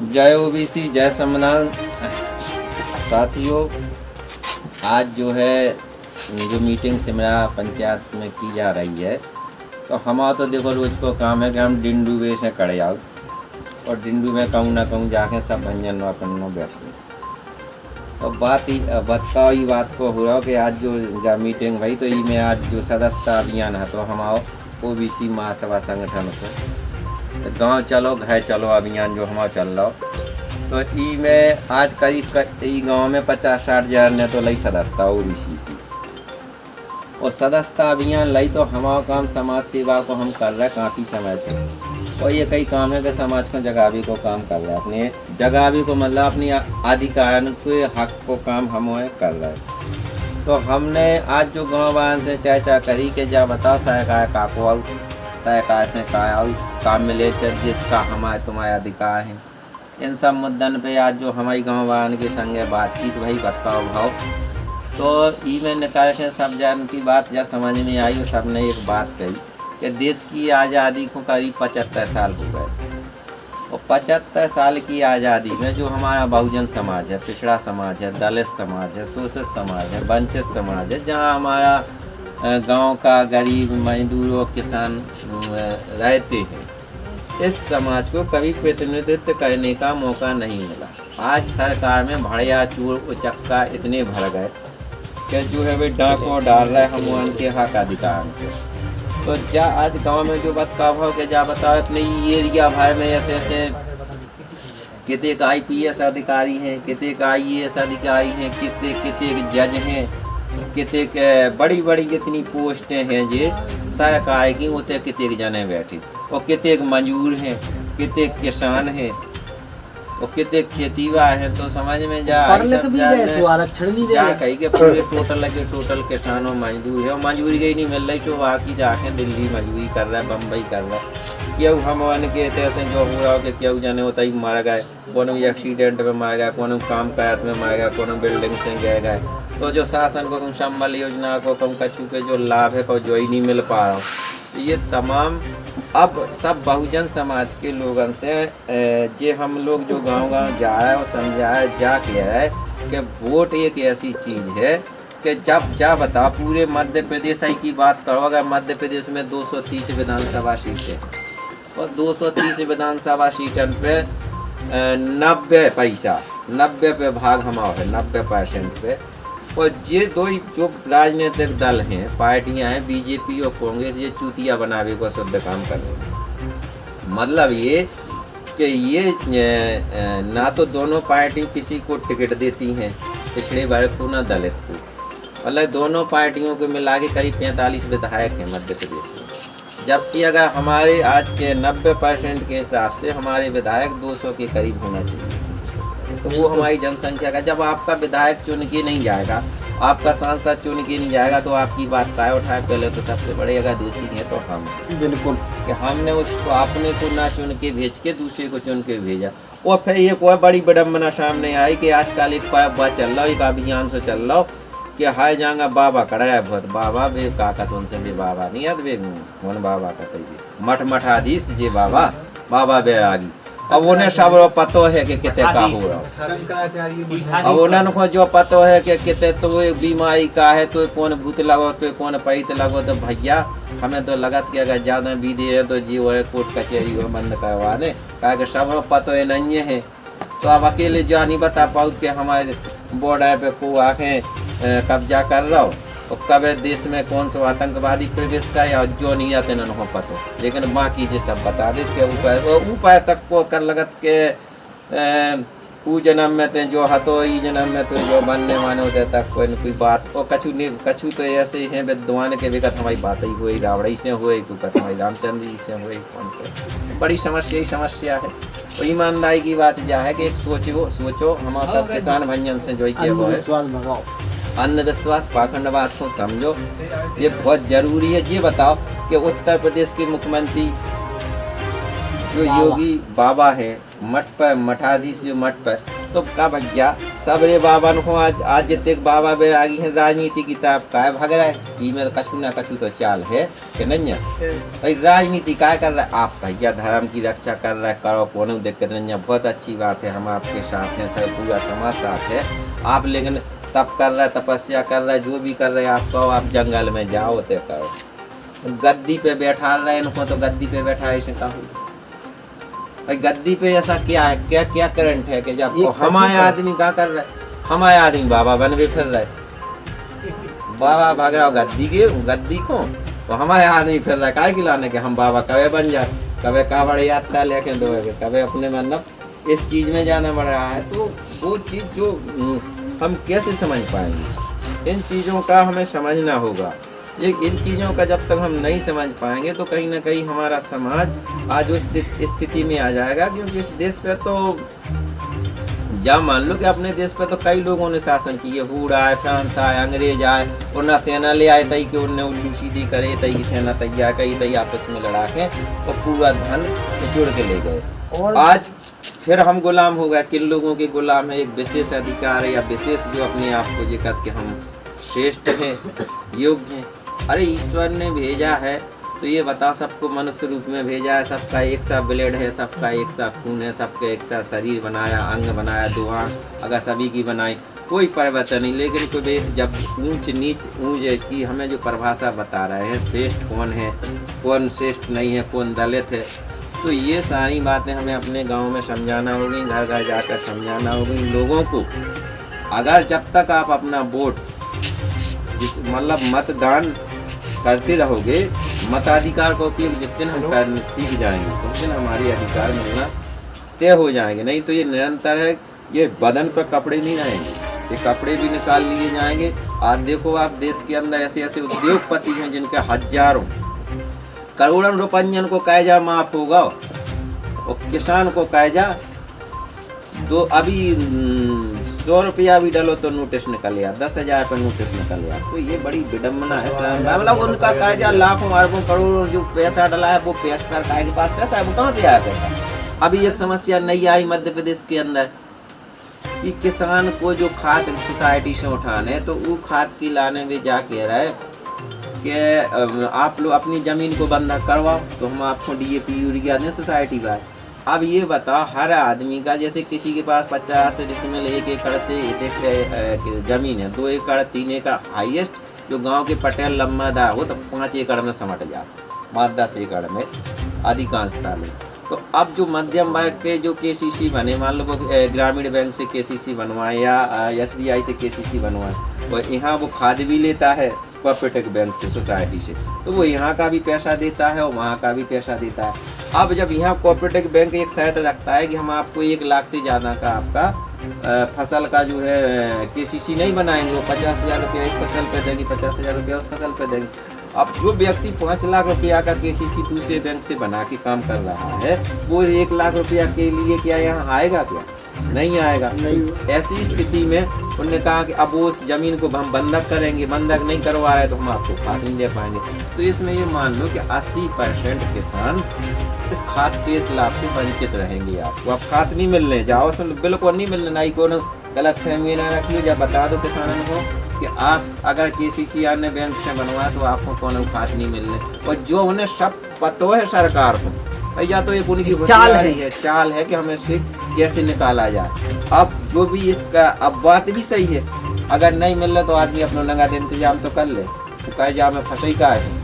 जय ओबीसी जय सम्मान। साथियों, आज जो है जो मीटिंग सिमरा पंचायत में की जा रही है, तो हमारा तो देखो रोज को काम है कि हम डिंडू वे से कड़े आओ और डिंडू में कहूँ ना कहूँ जाके सब भंजन अपन बैठे। तो बात ही बताओ ही बात को हो रहा कि आज जो मीटिंग भाई तो ये में आज जो सदस्यता अभियान है तो हमारा ओबीसी महासभा संगठन को तो गांव चलो घर चलो अभियान जो हमारा चल रहा तो ई में आज करीब ई गांव में 50-60 हज़ार ने तो लई सदस्यता ओबीसी की। और सदस्यता अभियान लई तो हमारा काम समाज सेवा को हम कर रहे हैं काफ़ी समय से। और ये कई काम है कि समाज को जगावी को काम कर रहे हैं, अपने जगावी को मतलब अपनी अधिकार के हक को काम हम कर रहे हैं। तो हमने आज जो गाँव वाहन से चर्चा करी कि जा बताओ सरकार का को सरकार से काम मिले जिसका हमारे तुम्हारे अधिकार हैं। इन सब मुद्दन पे आज जो हमारी गाँव वाहन के संगे बातचीत वही बताओ भाव तो ई में निकाल के सब जन की बात जब समझ में आई और सब ने एक बात कही कि देश की आज़ादी को करीब 75 साल हो गए। और 75 साल की आज़ादी में जो हमारा बहुजन समाज है, पिछड़ा समाज है, दलित समाज है, शोषित समाज है, वंचित समाज है, जहाँ हमारा गांव का गरीब मजदूर और किसान रहते हैं, इस समाज को कभी प्रतिनिधित्व करने का मौका नहीं मिला। आज सरकार में भड़िया चोर उचक्का इतने भर गए कि जो है वे डाको डाल रहे हम उनके हक अधिकार पे। तो जा आज गांव में जो बतकाव के जा बताओ अपने एरिया भर में ऐसे कितने IPS अधिकारी हैं, कितने IAS अधिकारी हैं, कितने जज हैं, कितने बड़ी बड़ी जितनी पोस्टें हैं जे सरकार की उतने कितने जने बैठे और कितने मजदूर हैं, कितने किसान हैं और कितने खेतीवा हैं। तो समझ में जा कही के पूरे टोटल किसानों मजदूर है और मजदूरी कहीं नहीं मिल रही तो वहाँ की जाके दिल्ली मजदूरी कर रहा है, बम्बई कर रहा है। क्यों हम के ऐसे जो हो रहा हो कि क्यों जाने होता ही मारा गए, कोनो एक्सीडेंट में मारा गया, कोनो काम काज में मारा गया, कोनो बिल्डिंग से गए। तो जो शासन को कम संबल योजना को कम कछू के जो लाभ है को जो ही नहीं मिल पा रहा हूँ। ये तमाम अब सब बहुजन समाज के लोगों से जे हम लोग जो गांव जा रहे हैं और समझाया जा के है कि वोट एक ऐसी चीज़ है कि जब जा बता पूरे मध्य प्रदेश की बात करो, अगर मध्य प्रदेश में 230 विधानसभा सीटें और 230 विधानसभा सीटन पे 90 पे भाग हमारा है, 90% पे। और ये दो जो राजनीतिक दल हैं, पार्टियां हैं, बीजेपी और कांग्रेस, ये चूतिया बनावे को शुद्ध काम कर रहे हैं। मतलब ये कि ये ना तो दोनों पार्टी किसी को टिकट देती हैं, पिछड़े वर्ग को ना दलित को, मतलब दोनों पार्टियों को मिला के करीब 45 विधायक हैं मध्य प्रदेश में। जबकि अगर हमारे आज के 90% के हिसाब से हमारे विधायक 200 के करीब होना चाहिए। तो वो हमारी जनसंख्या का, जब आपका विधायक चुन के नहीं जाएगा, आपका सांसद चुन के नहीं जाएगा तो आपकी बात काय उठाए। पहले तो सबसे बड़े अगर दोषी हैं तो हम बिल्कुल कि हमने उसको अपने को ना चुन के भेज के दूसरे को चुन के भेजा। और फिर ये कोई बड़ी विडम्बना सामने आई कि आजकल एक परब चल रहा हो, एक अभियान से चल रहा हो कि हाय जाएगा बाबा कड़ा है बहुत बाबा बे काका तो उनसे भी बाबा नहीं आद बे कौन बाबा का कही मठ मठाधीश जे बाबा बैरागी। अब उन्हें सब पतो है कि कितने का हो रहा। अब उन्हें जो पतो है कि कितने तो बीमारी का है, तो कौन भूत लगो तो कौन पैत लगो। तो भैया हमें तो लगत कि अगर ज़्यादा विधि है तो जी वो कोर्ट कचहरी वो बंद करवाने कहा कि सब पतो है नहीं है। तो अब अकेले जो नहीं बता पाओ कि हमारे बॉर्डर पे को आके कब्जा कर रहा हो और कब देश में कौन सा आतंकवादी प्रवेश का या जो नहीं आते न हो पता। लेकिन बाकी जो सब बता देते ऊपर तक को कर लगत के ऊ जन्म में तो जो हतो ई जन्म में तो जो बनने माने होते तक कोई बात और कछु तो ऐसे ही हैं विद्वान के विगत हमारी बात ही हुई, रावड़ी से हुई, कुछ हमारी रामचंद्र जी से हुई। बड़ी समस्या है। तो ईमानदारी की बात यह है कि एक सोचो हमारा सब किसान भंजन से जो है अंधविश्वास पाखंडवाद को समझो, ये बहुत ज़रूरी है। ये बताओ कि उत्तर प्रदेश के मुख्यमंत्री जो योगी बाबा हैं, मठ पर मठाधीश जो मठ पर, तो का भैया सबरे बाबा को आज जितने बाबा बैरागी हैं राजनीति की तरफ का भाग रहा है। ई में कछु ना कछु तो चाल है के नहीं है। भाई राजनीति क्या कर रहा है, आप भैया धर्म की रक्षा कर रहा है, करो कोनो दिक्कत नहीं है, बहुत अच्छी बात है, हम आपके साथ हैं, सब पूरा समाज साथ है। आप लेकिन तप कर रहा है, तपस्या कर रहा है, जो भी कर रहे हैं आप कहो, आप जंगल में जाओ तो करो। गद्दी पे बैठा रहे इनको, तो गद्दी पे बैठा है इसे कहो भाई, गद्दी पे ऐसा क्या है, क्या क्या करंट है कि जब हमारे आदमी क्या कर रहा है, हमारे आदमी बाबा बन भी फिर रहे, बाबा भाग रहा हो गद्दी को, तो हमारे आदमी फिर रहा है काय खिलाने के, हम बाबा कभी बन जाए, कभी कावड़ यात्रा लेके दो, कभी अपने मतलब इस चीज में जाना पड़ रहा है। तो वो चीज जो हम कैसे समझ पाएंगे, इन चीजों का हमें समझना होगा। ये इन चीज़ों का जब तक हम नहीं समझ पाएंगे तो कहीं ना कहीं हमारा समाज आज उस स्थिति में आ जाएगा। क्योंकि इस देश पे तो या मान लो कि अपने देश पे तो कई लोगों ने शासन किए, हुड़ आए, फ्रांस आए, अंग्रेज आए, उन्हें सेना ले आए तई कि उन्हें उल्लू सीधी करे, तई की सेना तैयार करी, तई आपस में लड़ा के तो पूरा धन निचोड़ के ले गए। और आज फिर हम गुलाम हो गए। किन लोगों के गुलाम है, एक विशेष अधिकार है या विशेष जो अपने आप को ये कहते कि हम श्रेष्ठ हैं, योग्य हैं। अरे ईश्वर ने भेजा है तो ये बता, सबको मनुष्य रूप में भेजा है, सबका एक सा ब्लेड है, सबका एक सा खून है, सबका एक सा शरीर बनाया, अंग बनाया, दो आँख अगर सभी की बनाई, कोई परिवर्तन नहीं। लेकिन कोई जब ऊंच नीच ऊंच की हमें जो परिभाषा बता रहे हैं, श्रेष्ठ कौन है, कौन श्रेष्ठ नहीं है, कौन दलित है, तो ये सारी बातें हमें अपने गाँव में समझाना होगी, घर घर जाकर समझाना होगी लोगों को। अगर जब तक आप अपना वोट मतलब मतदान करते रहोगे, मताधिकार का उपयोग जिस दिन हम करना सीख जाएंगे उस दिन हमारी अधिकार मिलना तय हो जाएंगे। नहीं तो ये निरंतर है, ये बदन पर कपड़े नहीं रहेंगे, ये कपड़े भी निकाल लिए जाएंगे। आज देखो आप देश के अंदर ऐसे ऐसे उद्योगपति हैं जिनके हजारों करोड़ों रुपयन को कर्जा माफ होगा और किसान को कर्जा तो अभी 100 रुपया भी डालो तो नोटिस निकल गया, 10,000 पर नोटिस निकल गया। तो ये बड़ी विडम्बना है सर, मतलब उनका कर्जा लाखों अरबों करोड़ों जो पैसा डला है वो पैसा सरकार के पास पैसा है, वो कहाँ से आया पैसा। अभी एक समस्या नई आई मध्य प्रदेश के अंदर कि किसान को जो खाद सोसाइटी से उठाने, तो वो खाद की लाने में जा कह रहे कि आप लोग अपनी ज़मीन को बंधक करवाओ तो हम आपको DAP यूरिया दें सोसाइटी का। अब ये बताओ, हर आदमी का जैसे किसी के पास 50 डिसमिल 1 एकड़ से ज़मीन है, 2 एकड़ 3 एकड़, हाईएस्ट जो गांव के पटेल लम्बादार वो तो 5 एकड़ में समट जाते, 10 एकड़ में अधिकांशता में। तो अब जो मध्यम वर्ग के जो KCC बने, मान लो वो ग्रामीण बैंक से KCC बनवाए या SBI से KCC बनवाए, और यहाँ वो खाद भी लेता है कोऑपरेटिव बैंक से सोसाइटी से, तो वो यहाँ का भी पैसा देता है और वहाँ का भी पैसा देता है। अब जब यहाँ कोऑपरेटिव बैंक एक शर्त रखता है कि हम आपको 1 लाख से ज़्यादा का आपका फसल का जो है KCC नहीं बनाएंगे, वो 50,000 रुपया इस फसल पे देंगे, 50,000 रुपया उस फसल पे देंगे। अब जो व्यक्ति 5 लाख रुपया का KCC दूसरे बैंक से बना के काम कर रहा है, वो 1 लाख रुपया के लिए क्या यहाँ आएगा, क्या नहीं आएगा। नहीं। ऐसी स्थिति में उन्होंने कहा कि अब वो उस ज़मीन को हम बंधक करेंगे, बंधक नहीं करवा रहे तो हम आपको खाद नहीं दे पाएंगे। तो इसमें ये मान लो कि 80% किसान इस खाद के लाभ से वंचित रहेंगे। आपको अब खाद नहीं मिलने जाओ, उसमें बिल्कुल नहीं मिलने, ना ही कोनो गलत फहमी ना रखिए। जब बता दो किसानों को कि आप अगर KCC अन्य बैंक से बनवा तो आपको कोनो खाद नहीं मिलने, और जो उन्हें सब पता है सरकार को, या तो एक उनकी चाल है कि हमें से कैसे निकाला जाए। अब जो भी इसका अब बात भी सही है, अगर नहीं मिल रहा तो आदमी अपना नगद इंतजाम तो कर ले, तो कर्जा में फंसे का है।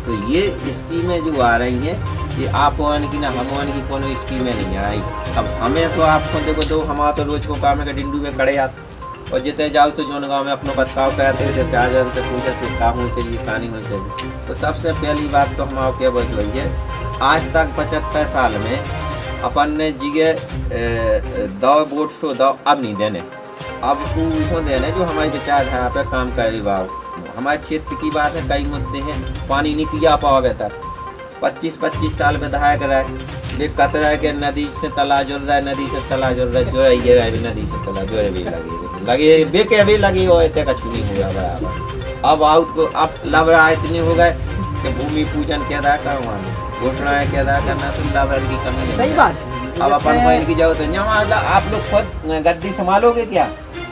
तो ये स्कीमें जो आ रही हैं ये आप वन की ना हम वन की कोनो स्कीमें नहीं आई। अब हमें तो आपको देखो दो, हमारा तो रोज को काम है कि डिंडू में खड़े आते और जितने जाओ तो जोन गाँव में अपना बदलाव कराते हैं, जैसे आज से पूछते थे कहाँ होनी चाहिए, कहानी होनी चाहिए। तो सबसे पहली बात तो हम क्या बोल रही है, आज तक 75 साल में अपन ने जिगे दो वोट सो दो अब नहीं देने, अब उसको देने जो हमारी विचारधारा पे काम करे। बाबू हमारे क्षेत्र की बात है, कई मुद्दे हैं, पानी नहीं पिया पाओगे तक 25-25 साल विधायक रहे, वे कतरा के नदी से तला जुड़ रहा है, नदी से तला जुड़ रहा है, जोड़ ये नदी से तला जोड़े भी लगे बेके भी लगी हो इतने कछु नहीं हुआ बराबर। अब आउट को अब लव रहा इतने हो गए कि भूमि पूजन के अदा करवाना, घोषणाएं के अदा करना, तो लवरण की कमी सही बात है। अब अपन को इनकी जरूरत है। यहाँ आप लोग खुद गद्दी संभालोगे क्या?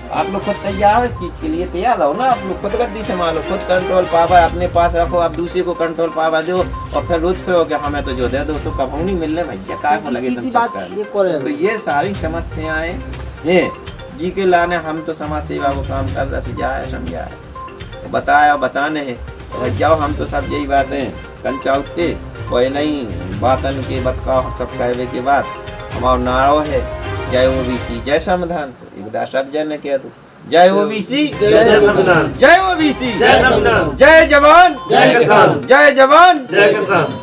आप लोग खुद तैयार हो इस चीज के लिए, तैयार रहो ना। आप लोग खुद गद्दी संभालो, खुद कंट्रोल पावर अपने पास रखो। आप दूसरे को कंट्रोल पावर दो और फिर रोज फिर क्या हमें तो जो दे दो, तो कब नहीं मिलने भैया, काय को लगे तुम चक्कर। तो ये सारी समस्याएं हैं जी के लाने हम तो समाज सेवा को काम कर रहे, सुझाए समझाए बताया बताने हैं। तो भैया हम तो सब यही बातें कंचाउते कोई नहीं बातन के बतका सब कहवे के बाद हमारा नारो है जय ओबीसी जय संविधान। एक दास सब जन कह दो जय ओबीसी जय संविधान, जय ओबीसी जय संविधान, जय जवान जय किसान, जय जवान जय किसान।